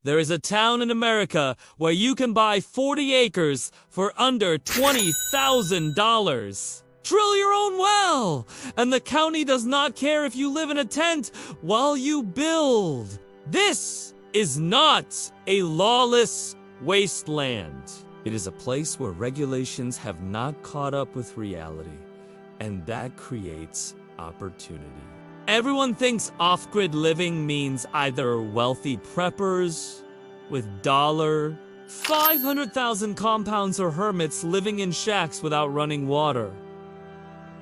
There is a town in America where you can buy 40 acres for under $20,000. Drill your own well, and the county does not care if you live in a tent while you build. This is not a lawless wasteland. It is a place where regulations have not caught up with reality, and that creates opportunity. Everyone thinks off-grid living means either wealthy preppers with $500,000 compounds or hermits living in shacks without running water.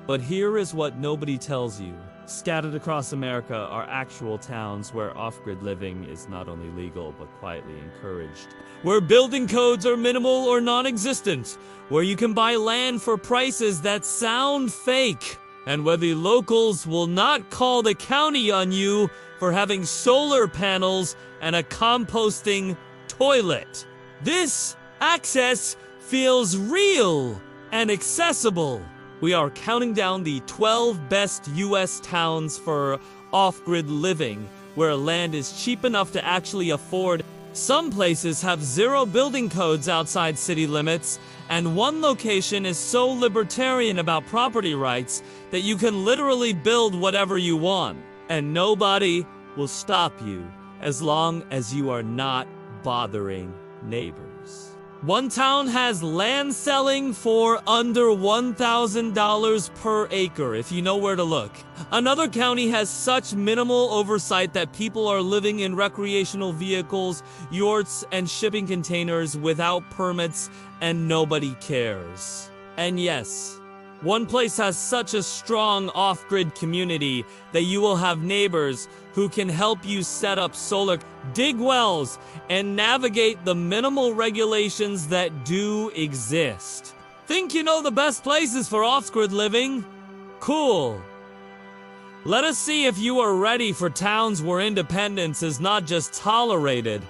But here is what nobody tells you. Scattered across America are actual towns where off-grid living is not only legal but quietly encouraged. Where building codes are minimal or non-existent. Where you can buy land for prices that sound fake. And where the locals will not call the county on you for having solar panels and a composting toilet. This access feels real and accessible. We are counting down the 12 best U.S. towns for off-grid living, where land is cheap enough to actually afford. Some places have 0 building codes outside city limits, and one location is so libertarian about property rights that you can literally build whatever you want, and nobody will stop you as long as you are not bothering neighbors. One town has land selling for under $1,000 per acre, if you know where to look. Another county has such minimal oversight that people are living in recreational vehicles, yurts, and shipping containers without permits, and nobody cares. And yes, one place has such a strong off-grid community that you will have neighbors who can help you set up solar, dig wells, and navigate the minimal regulations that do exist. Think you know the best places for off-grid living? Cool. Let us see if you are ready for towns where independence is not just tolerated,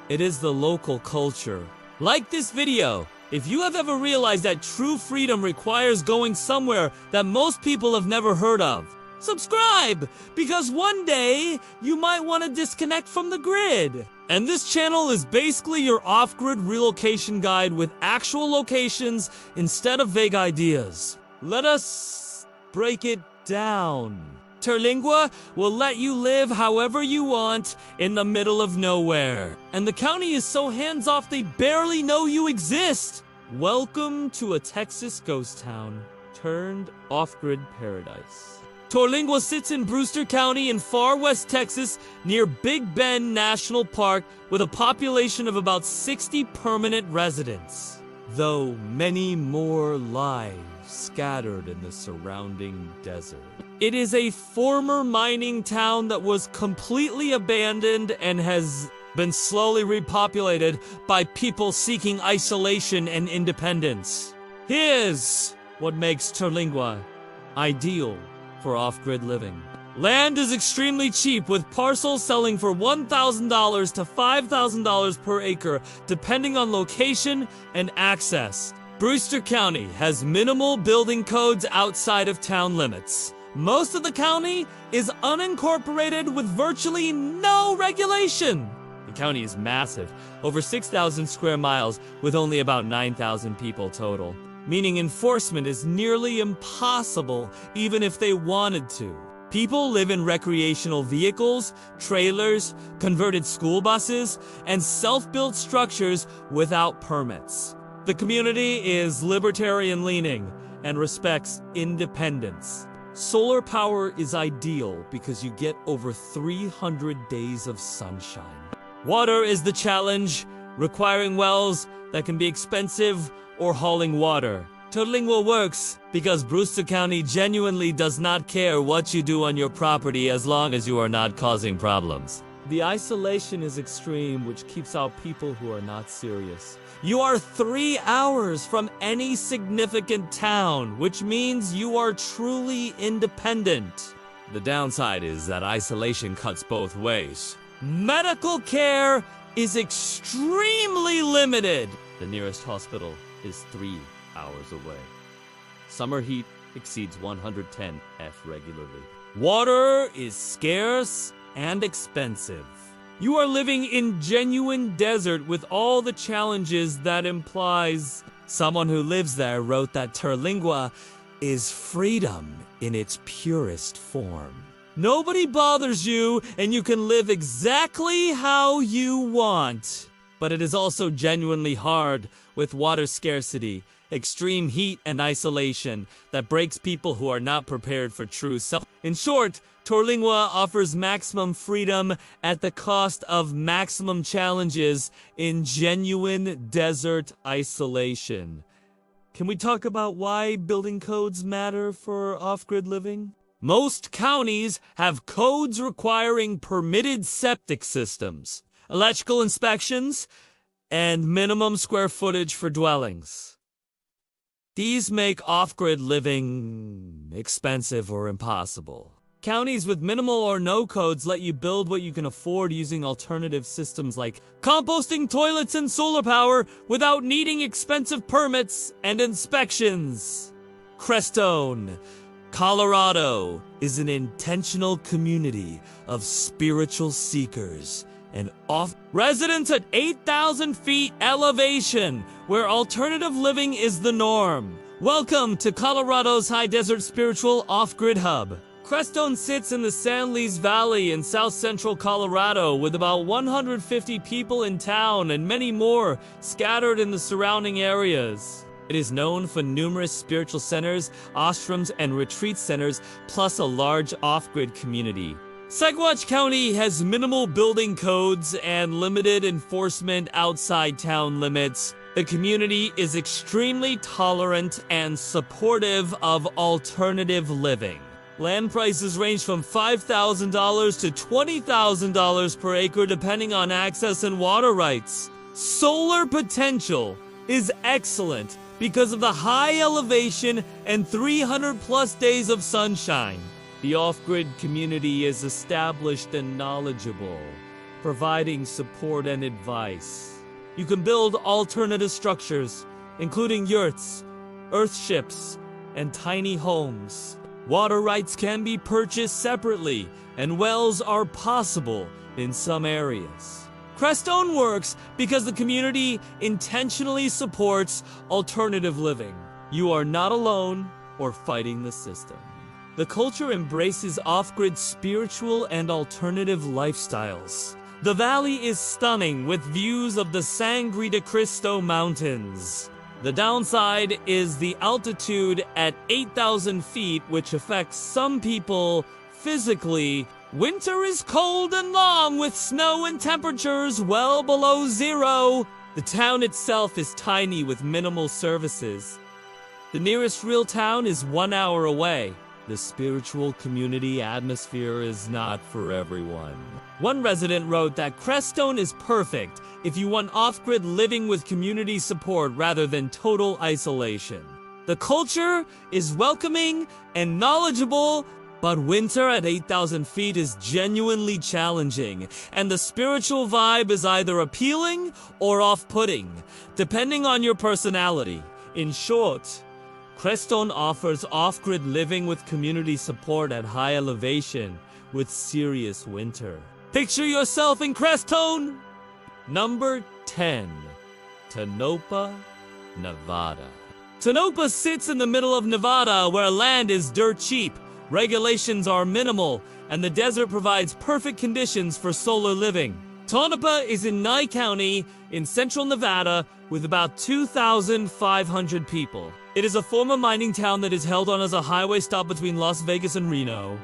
it is the local culture. Like this video if you have ever realized that true freedom requires going somewhere that most people have never heard of. Subscribe, because one day you might want to disconnect from the grid. And this channel is basically your off-grid relocation guide with actual locations instead of vague ideas. Let us break it down. Terlingua will let you live however you want in the middle of nowhere. And the county is so hands-off they barely know you exist. Welcome to a Texas ghost town turned off-grid paradise. Terlingua sits in Brewster County in far west Texas near Big Bend National Park with a population of about 60 permanent residents, though many more lives scattered in the surrounding desert. It is a former mining town that was completely abandoned and has been slowly repopulated by people seeking isolation and independence. Here's what makes Terlingua ideal for off-grid living. Land is extremely cheap, with parcels selling for $1,000 to $5,000 per acre, depending on location and access. Brewster County has minimal building codes outside of town limits. Most of the county is unincorporated with virtually no regulation. The county is massive, over 6,000 square miles with only about 9,000 people total, meaning enforcement is nearly impossible even if they wanted to. People live in recreational vehicles, trailers, converted school buses, and self-built structures without permits. The community is libertarian-leaning and respects independence. Solar power is ideal because you get over 300 days of sunshine. Water is the challenge, requiring wells that can be expensive or hauling water. Terlingua works because Brewster County genuinely does not care what you do on your property as long as you are not causing problems. The isolation is extreme, which keeps out people who are not serious. You are 3 hours from any significant town, which means you are truly independent. The downside is that isolation cuts both ways. Medical care is extremely limited. The nearest hospital is 3 hours away. Summer heat exceeds 110 F regularly. Water is scarce and expensive. You are living in genuine desert with all the challenges that implies. Someone who lives there wrote that Terlingua is freedom in its purest form. Nobody bothers you, and you can live exactly how you want. But it is also genuinely hard with water scarcity, extreme heat, and isolation that breaks people who are not prepared for true self. In short, Terlingua offers maximum freedom at the cost of maximum challenges in genuine desert isolation. Can we talk about why building codes matter for off-grid living? Most counties have codes requiring permitted septic systems, electrical inspections, and minimum square footage for dwellings. These make off-grid living expensive or impossible. Counties with minimal or no codes let you build what you can afford using alternative systems like composting toilets and solar power without needing expensive permits and inspections. Crestone, Colorado is an intentional community of spiritual seekers and residents at 8,000 feet elevation, where alternative living is the norm. Welcome to Colorado's high desert spiritual off-grid hub. Crestone sits in the San Luis Valley in south-central Colorado with about 150 people in town and many more scattered in the surrounding areas. It is known for numerous spiritual centers, ashrams, and retreat centers, plus a large off-grid community. Saguache County has minimal building codes and limited enforcement outside town limits. The community is extremely tolerant and supportive of alternative living. Land prices range from $5,000 to $20,000 per acre depending on access and water rights. Solar potential is excellent because of the high elevation and 300+ days of sunshine. The off-grid community is established and knowledgeable, providing support and advice. You can build alternative structures, including yurts, earthships, and tiny homes. Water rights can be purchased separately, and wells are possible in some areas. Crestone works because the community intentionally supports alternative living. You are not alone or fighting the system. The culture embraces off-grid spiritual and alternative lifestyles. The valley is stunning with views of the Sangre de Cristo Mountains. The downside is the altitude at 8,000 feet, which affects some people physically. Winter is cold and long with snow and temperatures well below zero. The town itself is tiny with minimal services. The nearest real town is 1 hour away. The spiritual community atmosphere is not for everyone. One resident wrote that Crestone is perfect if you want off-grid living with community support rather than total isolation. The culture is welcoming and knowledgeable, but winter at 8,000 feet is genuinely challenging, and the spiritual vibe is either appealing or off-putting, depending on your personality. In short, Crestone offers off-grid living with community support at high elevation with serious winter. Picture yourself in Crestone! Number 10. Tonopah, Nevada. Tonopah sits in the middle of Nevada where land is dirt cheap, regulations are minimal, and the desert provides perfect conditions for solar living. Tonopah is in Nye County in central Nevada with about 2,500 people. It is a former mining town that is held on as a highway stop between Las Vegas and Reno.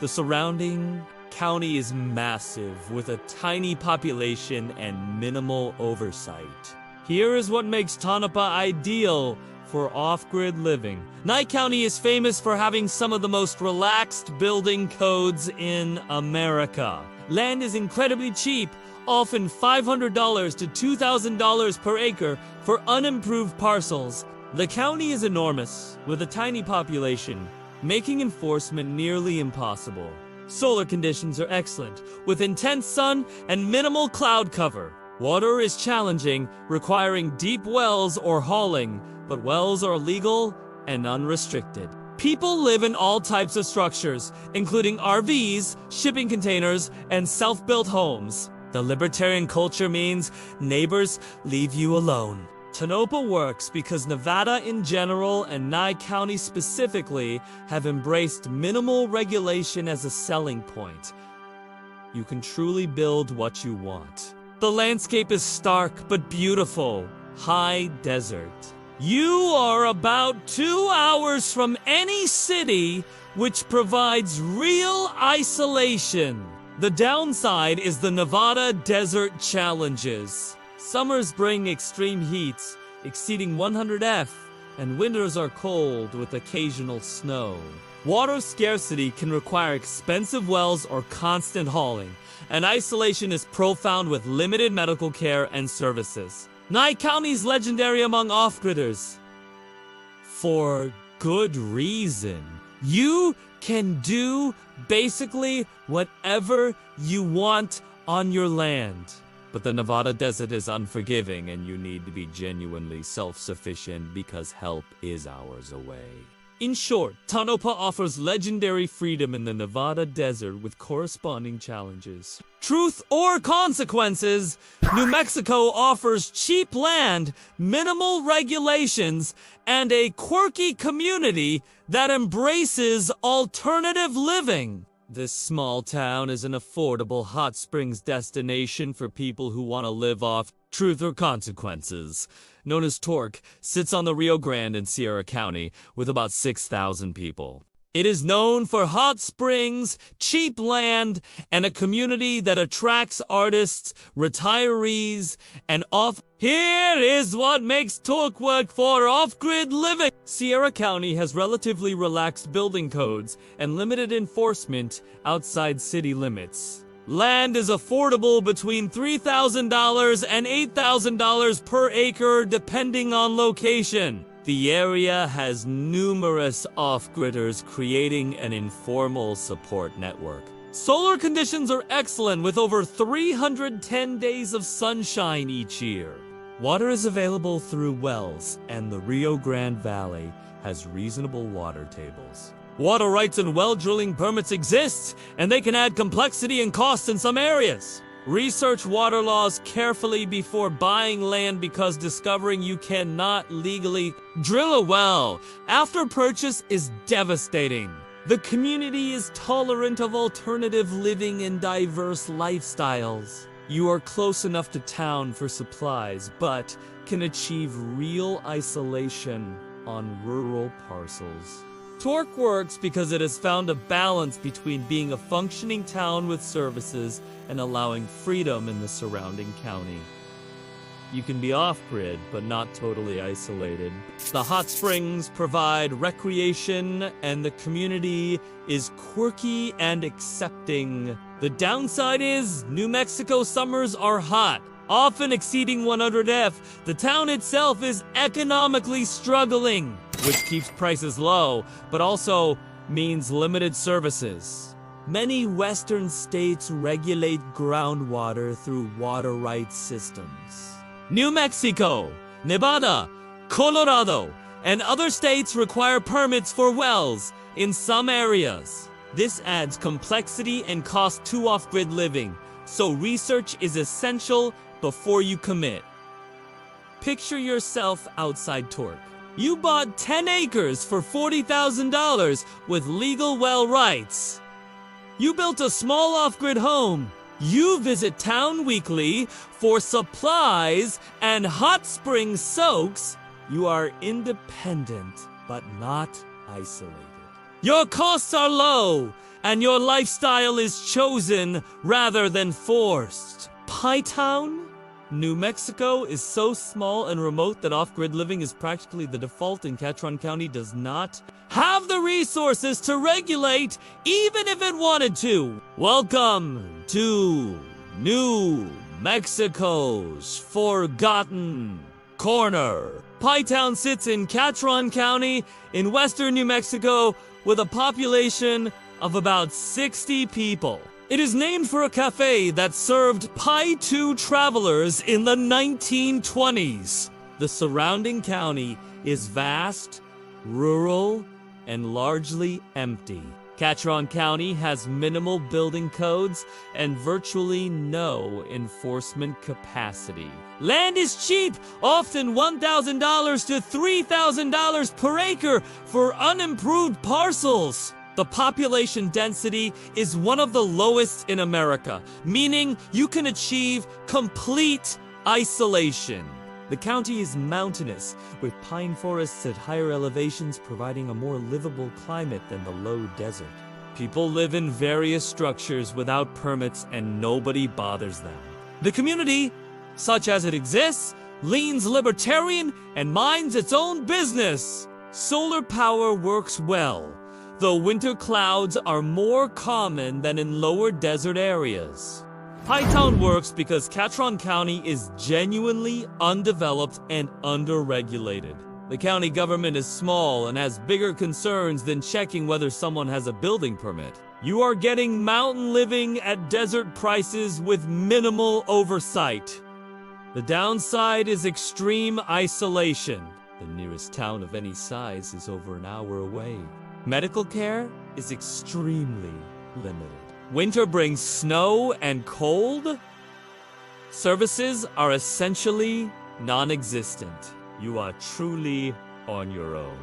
The surrounding county is massive with a tiny population and minimal oversight. Here is what makes Tonopah ideal for off-grid living. Nye County is famous for having some of the most relaxed building codes in America. Land is incredibly cheap, often $500 to $2,000 per acre for unimproved parcels. The county is enormous, with a tiny population, making enforcement nearly impossible. Solar conditions are excellent, with intense sun and minimal cloud cover. Water is challenging, requiring deep wells or hauling, but wells are legal and unrestricted. People live in all types of structures, including RVs, shipping containers, and self-built homes. The libertarian culture means neighbors leave you alone. Tonopah works because Nevada in general and Nye County specifically have embraced minimal regulation as a selling point. You can truly build what you want. The landscape is stark but beautiful. High desert. You are about 2 hours from any city, which provides real isolation. The downside is the Nevada desert challenges. Summers bring extreme heats, exceeding 100°F, and winters are cold with occasional snow. Water scarcity can require expensive wells or constant hauling, and isolation is profound with limited medical care and services. Nye County is legendary among off-gridders. For good reason. You can do basically whatever you want on your land. But the Nevada desert is unforgiving, and you need to be genuinely self-sufficient because help is hours away. In short, Tonopah offers legendary freedom in the Nevada desert with corresponding challenges. Truth or consequences, New Mexico offers cheap land, minimal regulations, and a quirky community that embraces alternative living. This small town is an affordable hot springs destination for people who want to live off truth or consequences. Known as Torque, sits on the Rio Grande in Sierra County with about 6,000 people. It is known for hot springs, cheap land, and a community that attracts artists, retirees, and off. Here is what makes Torque work for off-grid living. Sierra County has relatively relaxed building codes and limited enforcement outside city limits. Land is affordable between $3,000 and $8,000 per acre depending on location. The area has numerous off-gridders creating an informal support network. Solar conditions are excellent with over 310 days of sunshine each year. Water is available through wells, and the Rio Grande Valley has reasonable water tables. Water rights and well drilling permits exist, and they can add complexity and cost in some areas. Research water laws carefully before buying land because discovering you cannot legally drill a well after purchase is devastating. The community is tolerant of alternative living and diverse lifestyles. You are close enough to town for supplies, but can achieve real isolation on rural parcels. Torque works because it has found a balance between being a functioning town with services and allowing freedom in the surrounding county. You can be off-grid, but not totally isolated. The hot springs provide recreation, and the community is quirky and accepting. The downside is New Mexico summers are hot, often exceeding 100°F. The town itself is economically struggling, which keeps prices low, but also means limited services. Many western states regulate groundwater through water rights systems. New Mexico, Nevada, Colorado, and other states require permits for wells in some areas. This adds complexity and cost to off-grid living, so research is essential before you commit. Picture yourself outside Torque. You bought 10 acres for $40,000 with legal well rights. You built a small off-grid home. You visit town weekly for supplies and hot spring soaks. You are independent, but not isolated. Your costs are low, and your lifestyle is chosen rather than forced. Pie Town? New Mexico is so small and remote that off-grid living is practically the default, and Catron County does not have the resources to regulate even if it wanted to. Welcome to New Mexico's Forgotten Corner. Pie Town sits in Catron County in western New Mexico with a population of about 60 people. It is named for a cafe that served pie to travelers in the 1920s. The surrounding county is vast, rural, and largely empty. Catron County has minimal building codes and virtually no enforcement capacity. Land is cheap, often $1,000 to $3,000 per acre for unimproved parcels. The population density is one of the lowest in America, meaning you can achieve complete isolation. The county is mountainous, with pine forests at higher elevations providing a more livable climate than the low desert. People live in various structures without permits and nobody bothers them. The community, such as it exists, leans libertarian and minds its own business. Solar power works well, though winter clouds are more common than in lower desert areas. Hightown works because Catron County is genuinely undeveloped and underregulated. The county government is small and has bigger concerns than checking whether someone has a building permit. You are getting mountain living at desert prices with minimal oversight. The downside is extreme isolation. The nearest town of any size is over an hour away. Medical care is extremely limited. Winter brings snow and cold. Services are essentially non-existent. You are truly on your own.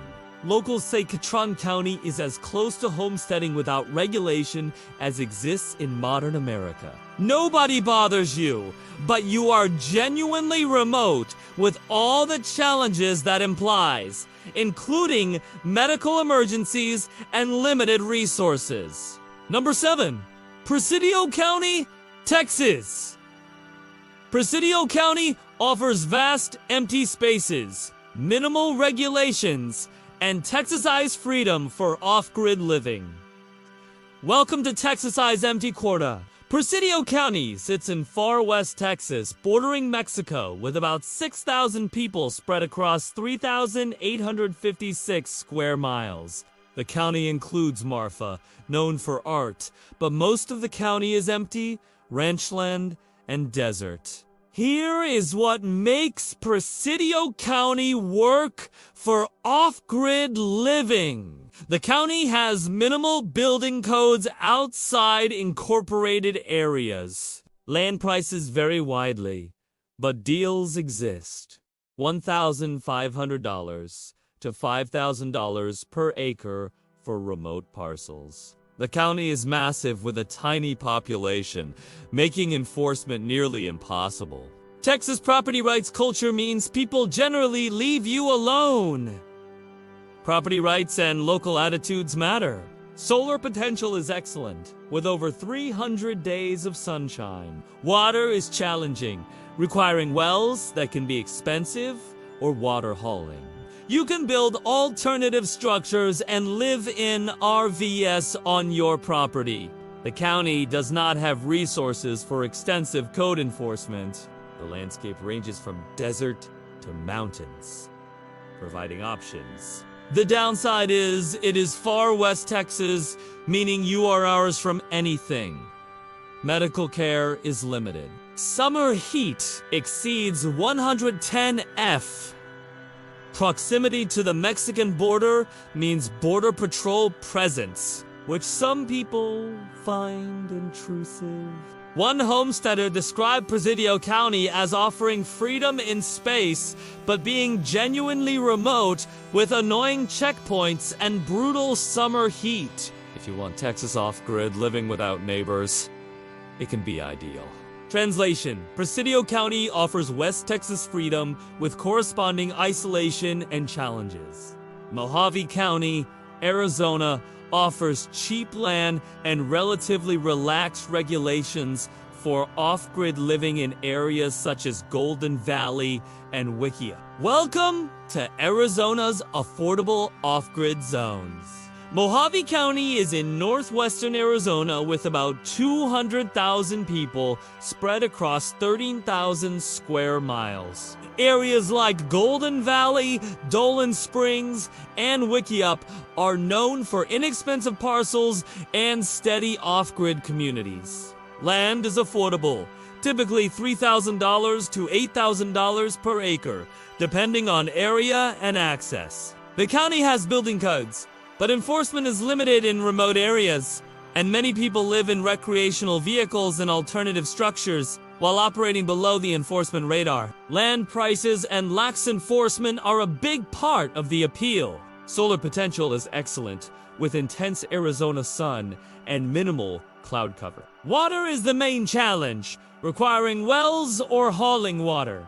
Locals say Catron County is as close to homesteading without regulation as exists in modern America. Nobody bothers you, but you are genuinely remote with all the challenges that implies, including medical emergencies and limited resources. Number 7. Presidio County, Texas. Presidio County offers vast empty spaces, minimal regulations, and Texas-ized freedom for off-grid living. Welcome to Texas-ized Empty Quarter. Presidio County sits in far west Texas, bordering Mexico, with about 6,000 people spread across 3,856 square miles. The county includes Marfa, known for art, but most of the county is empty, ranchland, and desert. Here is what makes Presidio County work for off-grid living. The county has minimal building codes outside incorporated areas. Land prices vary widely, but deals exist. $1,500 to $5,000 per acre for remote parcels. The county is massive with a tiny population, making enforcement nearly impossible. Texas property rights culture means people generally leave you alone. Property rights and local attitudes matter. Solar potential is excellent, with over 300 days of sunshine. Water is challenging, requiring wells that can be expensive or water hauling. You can build alternative structures and live in RVs on your property. The county does not have resources for extensive code enforcement. The landscape ranges from desert to mountains, providing options. The downside is it is far west Texas, meaning you are hours from anything. Medical care is limited. Summer heat exceeds 110 F. Proximity to the Mexican border means Border Patrol presence, which some people find intrusive. One homesteader described Presidio County as offering freedom in space, but being genuinely remote with annoying checkpoints and brutal summer heat. If you want Texas off-grid living without neighbors, it can be ideal. Translation: Presidio County offers West Texas freedom with corresponding isolation and challenges. Mojave County, Arizona, offers cheap land and relatively relaxed regulations for off-grid living in areas such as Golden Valley and Wikia. Welcome to Arizona's affordable off-grid zones. Mojave County is in northwestern Arizona with about 200,000 people spread across 13,000 square miles. Areas like Golden Valley, Dolan Springs, and Wikiup are known for inexpensive parcels and steady off-grid communities. Land is affordable, typically $3,000 to $8,000 per acre, depending on area and access. The county has building codes, But enforcement is limited in remote areas, and many people live in recreational vehicles and alternative structures while operating below the enforcement radar. Land prices and lax enforcement are a big part of the appeal. Solar potential is excellent, with intense Arizona sun and minimal cloud cover. Water is the main challenge, requiring wells or hauling water.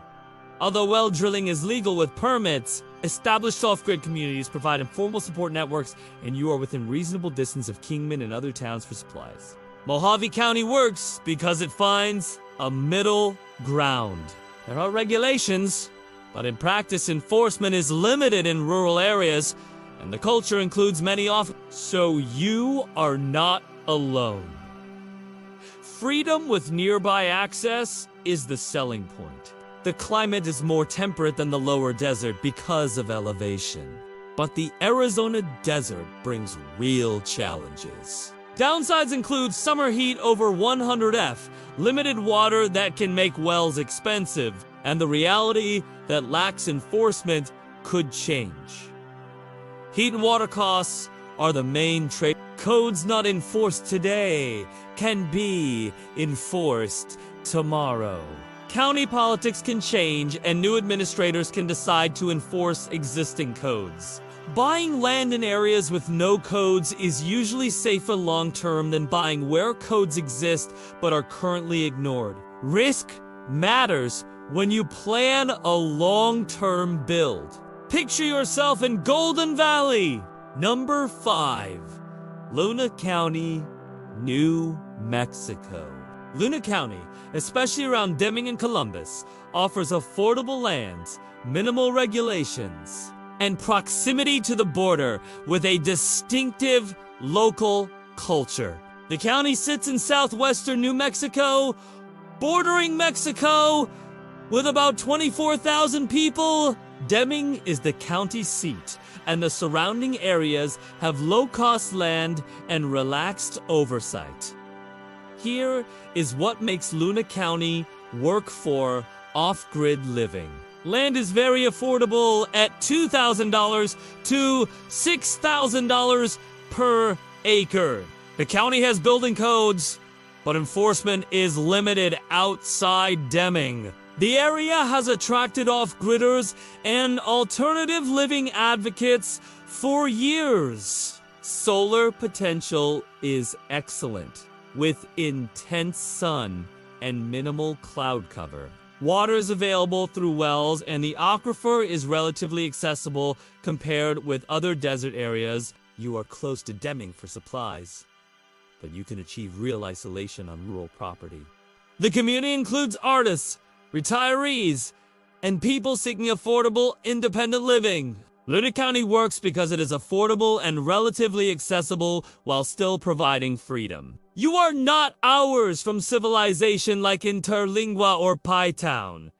Although well drilling is legal with permits, established off-grid communities provide informal support networks, and you are within reasonable distance of Kingman and other towns for supplies. Mojave County works because it finds a middle ground. There are regulations, but in practice enforcement is limited in rural areas, and the culture includes many so you are not alone. Freedom with nearby access is the selling point. The climate is more temperate than the lower desert because of elevation. But the Arizona desert brings real challenges. Downsides include summer heat over 100°F, limited water that can make wells expensive, and the reality that lax enforcement could change. Heat and water costs are the main trade. Codes not enforced today can be enforced tomorrow. County politics can change, and new administrators can decide to enforce existing codes. Buying land in areas with no codes is usually safer long-term than buying where codes exist but are currently ignored. Risk matters when you plan a long-term build. Picture yourself in Golden Valley. Number 5, Luna County, New Mexico. Luna County, especially around Deming and Columbus, offers affordable lands, minimal regulations, and proximity to the border with a distinctive local culture. The county sits in southwestern New Mexico, bordering Mexico, with about 24,000 people. Deming is the county seat, and the surrounding areas have low-cost land and relaxed oversight. Here is what makes Luna County work for off-grid living. Land is very affordable at $2,000 to $6,000 per acre. The county has building codes, but enforcement is limited outside Deming. The area has attracted off-gridders and alternative living advocates for years. Solar potential is excellent, with intense sun and minimal cloud cover. Water is available through wells, and the aquifer is relatively accessible compared with other desert areas. You are close to Deming for supplies, but you can achieve real isolation on rural property. The community includes artists, retirees, and people seeking affordable, independent living. Luna County works because it is affordable and relatively accessible while still providing freedom. You are not hours from civilization like in Terlingua or Pie Town.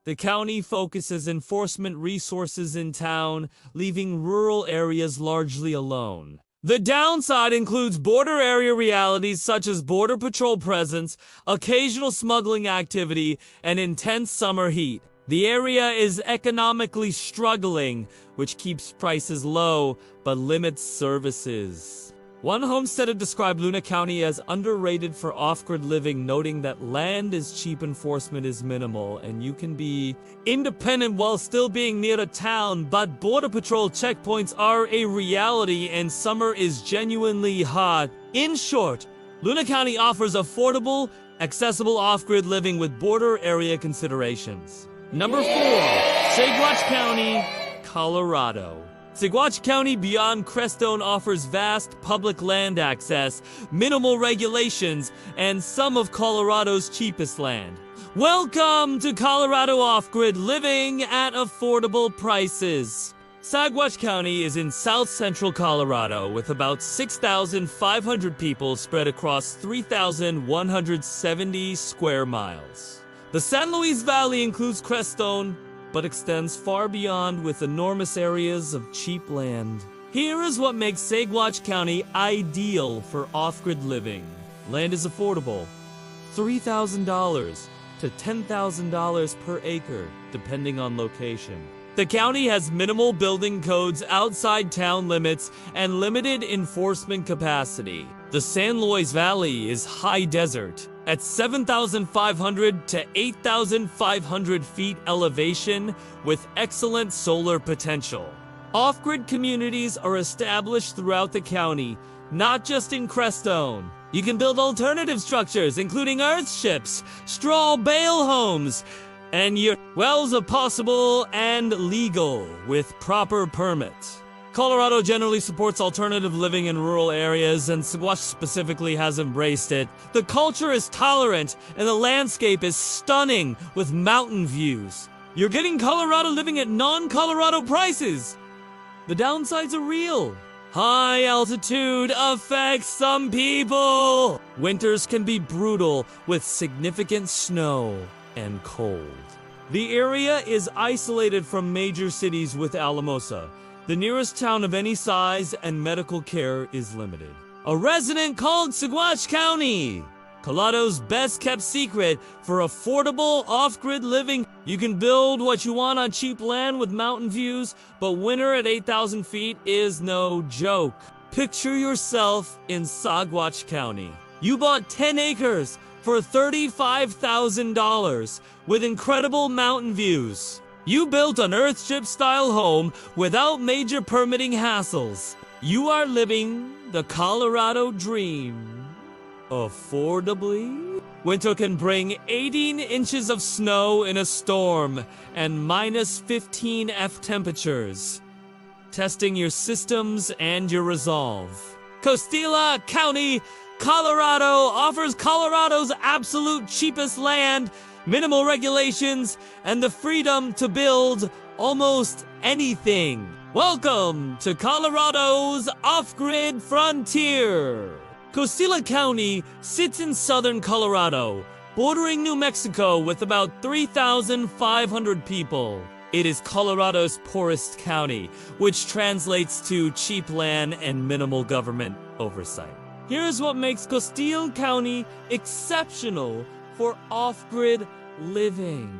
The county focuses enforcement resources in town, leaving rural areas largely alone. The downside includes border area realities such as border patrol presence, occasional smuggling activity, and intense summer heat. The area is economically struggling, which keeps prices low but limits services. One homesteader described Luna County as underrated for off-grid living, noting that land is cheap, enforcement is minimal, and you can be independent while still being near a town, but border patrol checkpoints are a reality and summer is genuinely hot. In short, Luna County offers affordable, accessible off-grid living with border area considerations. Number 4, Saguache County, Colorado. Saguache County beyond Crestone offers vast public land access, minimal regulations, and some of Colorado's cheapest land. Welcome to Colorado off-grid living at affordable prices. Saguache County is in south-central Colorado with about 6,500 people spread across 3,170 square miles. The San Luis Valley includes Crestone, but extends far beyond with enormous areas of cheap land. Here is what makes Saguache County ideal for off-grid living. Land is affordable, $3,000 to $10,000 per acre, depending on location. The county has minimal building codes outside town limits and limited enforcement capacity. The San Luis Valley is high desert at 7,500 to 8,500 feet elevation with excellent solar potential. Off-grid communities are established throughout the county, not just in Crestone. You can build alternative structures, including earthships, straw bale homes, and your wells are possible and legal with proper permits. Colorado generally supports alternative living in rural areas, and Saguache specifically has embraced it. The culture is tolerant, and the landscape is stunning with mountain views. You're getting Colorado living at non-Colorado prices. The downsides are real. High altitude affects some people. Winters can be brutal with significant snow and cold. The area is isolated from major cities with Alamosa. The nearest town of any size and medical care is limited. A resident called Saguache County, Colorado's best kept secret for affordable off-grid living. You can build what you want on cheap land with mountain views, but winter at 8,000 feet is no joke. Picture yourself in Saguache County. You bought 10 acres for $35,000 with incredible mountain views. You built an Earthship-style home without major permitting hassles. You are living the Colorado dream. Affordably? Winter can bring 18 inches of snow in a storm and minus 15 F temperatures, testing your systems and your resolve. Costilla County, Colorado offers Colorado's absolute cheapest land, minimal regulations, and the freedom to build almost anything. Welcome to Colorado's off-grid frontier. Costilla County sits in southern Colorado, bordering New Mexico with about 3,500 people. It is Colorado's poorest county, which translates to cheap land and minimal government oversight. Here's what makes Costilla County exceptional for off-grid living.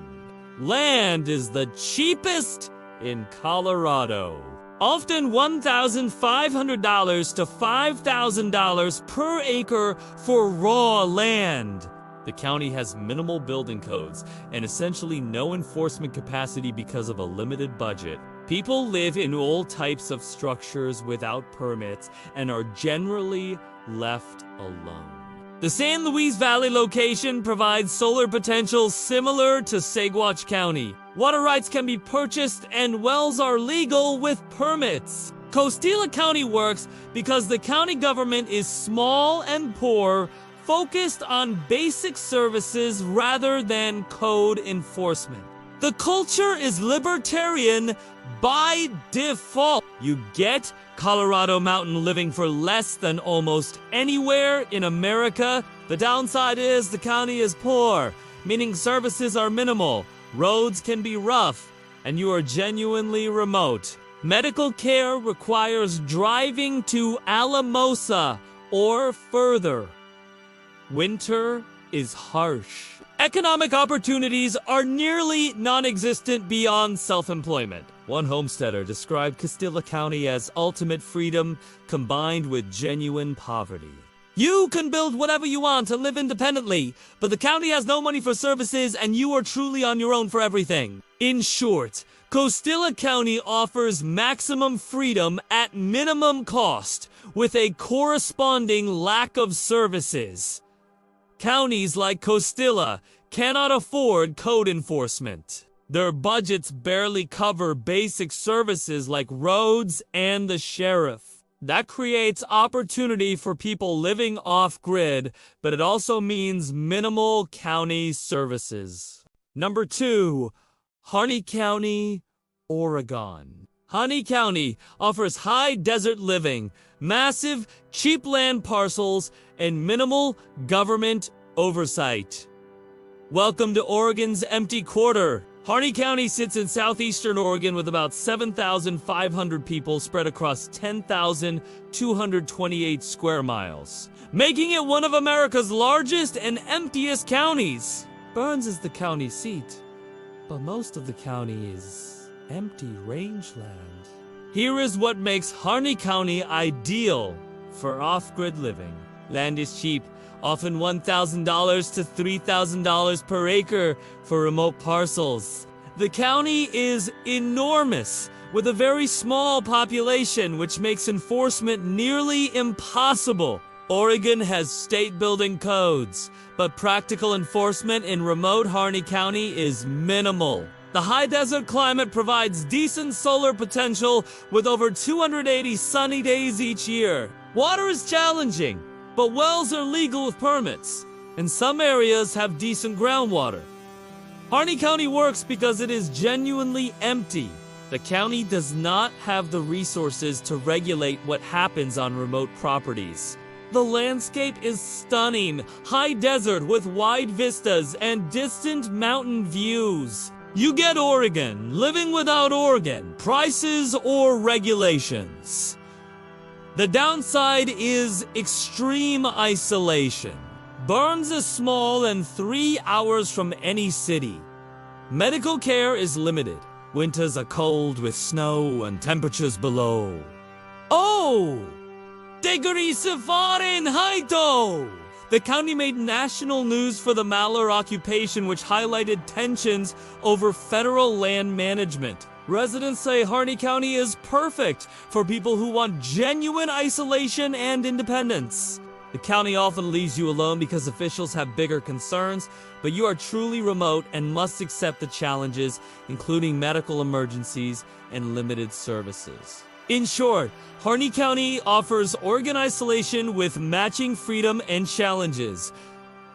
Land is the cheapest in Colorado. Often $1,500 to $5,000 per acre for raw land. The county has minimal building codes and essentially no enforcement capacity because of a limited budget. People live in all types of structures without permits and are generally left alone. The San Luis Valley location provides solar potential similar to Saguache County. Water rights can be purchased and wells are legal with permits. Costilla County works because the county government is small and poor, focused on basic services rather than code enforcement. The culture is libertarian by default. You get Colorado mountain living for less than almost anywhere in America. The downside is the county is poor, meaning services are minimal, roads can be rough, and you are genuinely remote. Medical care requires driving to Alamosa or further. Winter is harsh. Economic opportunities are nearly non-existent beyond self-employment. One homesteader described Costilla County as ultimate freedom combined with genuine poverty. You can build whatever you want to live independently, but the county has no money for services and you are truly on your own for everything. In short, Costilla County offers maximum freedom at minimum cost with a corresponding lack of services. Counties like Costilla cannot afford code enforcement. Their budgets barely cover basic services like roads and the sheriff. That creates opportunity for people living off-grid, but it also means minimal county services. Number 2, Harney County, Oregon. Harney County offers high desert living, massive, cheap land parcels, and minimal government oversight. Welcome to Oregon's empty quarter. Harney County sits in southeastern Oregon with about 7,500 people spread across 10,228 square miles, making it one of America's largest and emptiest counties. Burns is the county seat, but most of the county is empty rangeland. Here is what makes Harney County ideal for off-grid living. Land is cheap, often $1,000 to $3,000 per acre for remote parcels. The county is enormous, with a very small population, which makes enforcement nearly impossible. Oregon has state-building codes, but practical enforcement in remote Harney County is minimal. The high desert climate provides decent solar potential with over 280 sunny days each year. Water is challenging, but wells are legal with permits, and some areas have decent groundwater. Harney County works because it is genuinely empty. The county does not have the resources to regulate what happens on remote properties. The landscape is stunning, high desert with wide vistas and distant mountain views. You get Oregon, living without Oregon, prices or regulations. The downside is extreme isolation. Burns is small and 3 hours from any city. Medical care is limited. Winters are cold with snow and temperatures below. Oh! Degrees Fahrenheit! The county made national news for the Maller occupation, which highlighted tensions over federal land management. Residents say Harney County is perfect for people who want genuine isolation and independence. The county often leaves you alone because officials have bigger concerns, but you are truly remote and must accept the challenges, including medical emergencies and limited services. In short, Harney County offers Oregon isolation with matching freedom and challenges.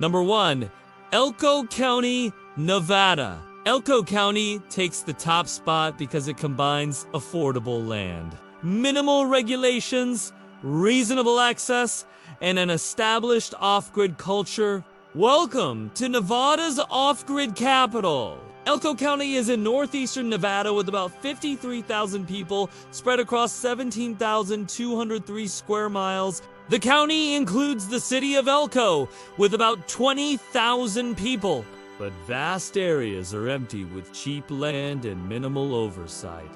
Number 1, Elko County, Nevada. Elko County takes the top spot because it combines affordable land, minimal regulations, reasonable access, and an established off-grid culture. Welcome to Nevada's off-grid capital. Elko County is in northeastern Nevada with about 53,000 people spread across 17,203 square miles. The county includes the city of Elko with about 20,000 people. But vast areas are empty with cheap land and minimal oversight.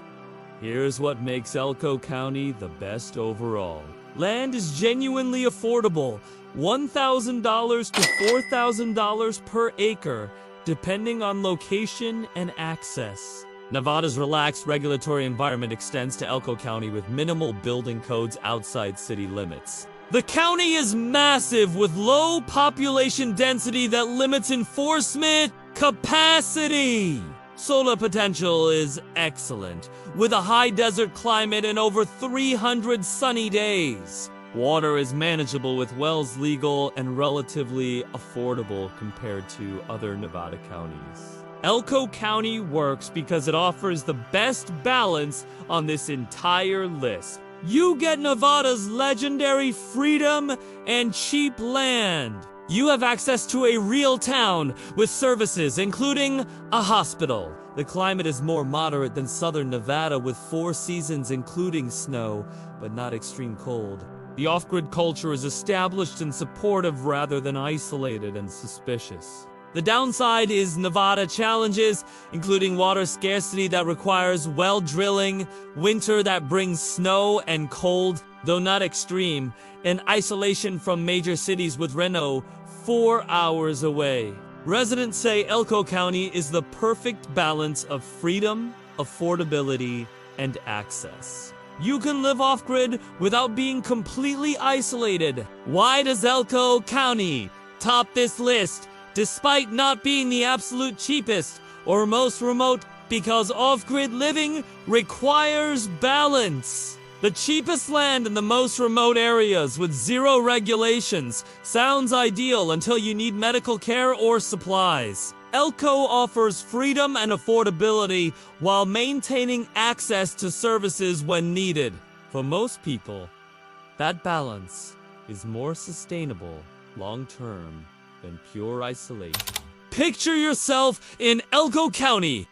Here's what makes Elko County the best overall. Land is genuinely affordable, $1,000 to $4,000 per acre, depending on location and access. Nevada's relaxed regulatory environment extends to Elko County with minimal building codes outside city limits. The county is massive with low population density that limits enforcement capacity. Solar potential is excellent, with a high desert climate and over 300 sunny days. Water is manageable with wells legal and relatively affordable compared to other Nevada counties. Elko County works because it offers the best balance on this entire list. You get Nevada's legendary freedom and cheap land. You have access to a real town with services including a hospital. The climate is more moderate than southern Nevada with 4 seasons including snow, but not extreme cold. The off-grid culture is established and supportive rather than isolated and suspicious. The downside is Nevada challenges, including water scarcity that requires well drilling, winter that brings snow and cold, though not extreme, and isolation from major cities with Reno 4 hours away. Residents say Elko County is the perfect balance of freedom, affordability, and access. You can live off-grid without being completely isolated. Why does Elko County top this list, despite not being the absolute cheapest or most remote? Because off-grid living requires balance. The cheapest land in the most remote areas with 0 regulations sounds ideal until you need medical care or supplies. Elko offers freedom and affordability while maintaining access to services when needed. For most people, that balance is more sustainable long-term than pure isolation. Picture yourself in Elko County,